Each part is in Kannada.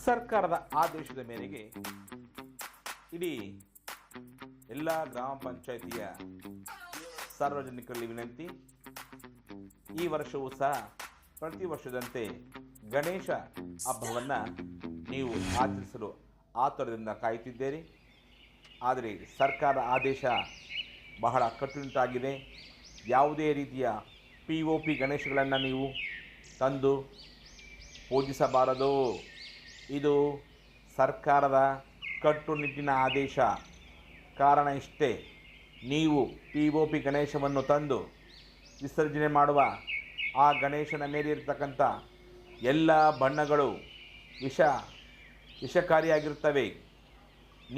ಸರ್ಕಾರದ ಆದೇಶದ ಮೇರೆಗೆ ಇಡೀ ಎಲ್ಲ ಗ್ರಾಮ ಪಂಚಾಯಿತಿಯ ಸಾರ್ವಜನಿಕರಲ್ಲಿ ವಿನಂತಿ, ಈ ವರ್ಷವೂ ಸಹ ಪ್ರತಿ ವರ್ಷದಂತೆ ಗಣೇಶ ಹಬ್ಬವನ್ನು ನೀವು ಆಚರಿಸಲು ಆತುರದಿಂದ ಕಾಯುತ್ತಿದ್ದೀರಿ. ಆದರೆ ಸರ್ಕಾರ ಆದೇಶ ಬಹಳ ಕಟ್ಟುನಿಟ್ಟಾಗಿದೆ. ಯಾವುದೇ ರೀತಿಯ POP ಗಣೇಶಗಳನ್ನು ನೀವು ತಂದು ಪೂಜಿಸಬಾರದು. ಇದು ಸರ್ಕಾರದ ಕಟ್ಟುನಿಟ್ಟಿನ ಆದೇಶ. ಕಾರಣ ಇಷ್ಟೇ, ನೀವು POP ಗಣೇಶವನ್ನು ತಂದು ವಿಸರ್ಜನೆ ಮಾಡುವ ಆ ಗಣೇಶನ ಮೇಲೆ ಇರತಕ್ಕಂಥ ಎಲ್ಲ ಬಣ್ಣಗಳು ವಿಷಕಾರಿಯಾಗಿರುತ್ತವೆ.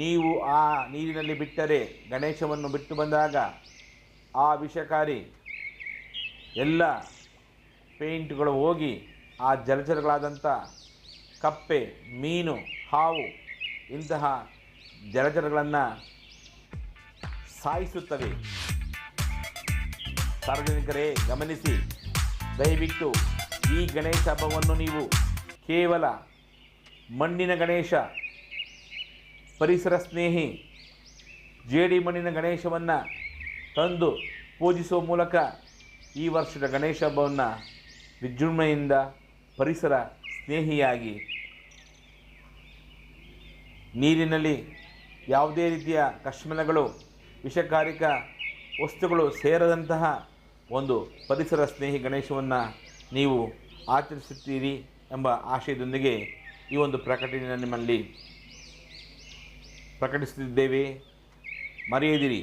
ನೀವು ಆ ನೀರಿನಲ್ಲಿ ಬಿಟ್ಟರೆ, ಗಣೇಶವನ್ನು ಬಿಟ್ಟು ಬಂದಾಗ ಆ ವಿಷಕಾರಿ ಎಲ್ಲ ಪೇಂಟ್ಗಳು ಹೋಗಿ ಆ ಜಲಚರಗಳಾದಂಥ ಕಪ್ಪೆ, ಮೀನು, ಹಾವು ಇಂತಹ ಜಲಚರಗಳನ್ನು ಸಾಯಿಸುತ್ತವೆ. ಸಾರ್ವಜನಿಕರೇ ಗಮನಿಸಿ, ದಯವಿಟ್ಟು ಈ ಗಣೇಶ ಹಬ್ಬವನ್ನು ನೀವು ಕೇವಲ ಮಣ್ಣಿನ ಗಣೇಶ, ಪರಿಸರ ಸ್ನೇಹಿ ಜೇಡಿ ಮಣ್ಣಿನ ಗಣೇಶವನ್ನು ತಂದು ಪೂಜಿಸುವ ಮೂಲಕ ಈ ವರ್ಷದ ಗಣೇಶ ಹಬ್ಬವನ್ನು ವಿಜೃಂಭಣೆಯಿಂದ ಪರಿಸರ ಸ್ನೇಹಿಯಾಗಿ, ನೀರಿನಲ್ಲಿ ಯಾವುದೇ ರೀತಿಯ ಕಶ್ಮಲಗಳು, ವಿಷಕಾರಕ ವಸ್ತುಗಳು ಸೇರದಂತಹ ಒಂದು ಪರಿಸರ ಸ್ನೇಹಿ ಗಣೇಶವನ್ನು ನೀವು ಆಚರಿಸುತ್ತೀರಿ ಎಂಬ ಆಶಯದೊಂದಿಗೆ ಈ ಒಂದು ಪ್ರಕಟಣೆಯನ್ನು ನಿಮ್ಮಲ್ಲಿ ಪ್ರಕಟಿಸುತ್ತಿದ್ದೇವೆ. ಮರೆಯದಿರಿ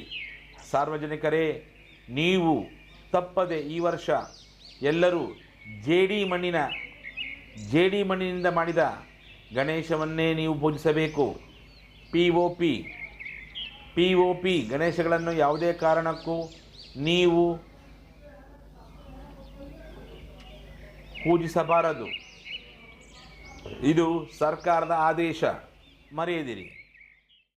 ಸಾರ್ವಜನಿಕರೇ, ನೀವು ತಪ್ಪದೆ ಈ ವರ್ಷ ಎಲ್ಲರೂ ಜೇಡಿ ಮಣ್ಣಿನಿಂದ ಮಾಡಿದ ಗಣೇಶವನ್ನೇ ನೀವು ಪೂಜಿಸಬೇಕು. POP ಗಣೇಶಗಳನ್ನು ಯಾವುದೇ ಕಾರಣಕ್ಕೂ ನೀವು ಪೂಜಿಸಬಾರದು. ಇದು ಸರ್ಕಾರದ ಆದೇಶ, ಮರೆಯದಿರಿ.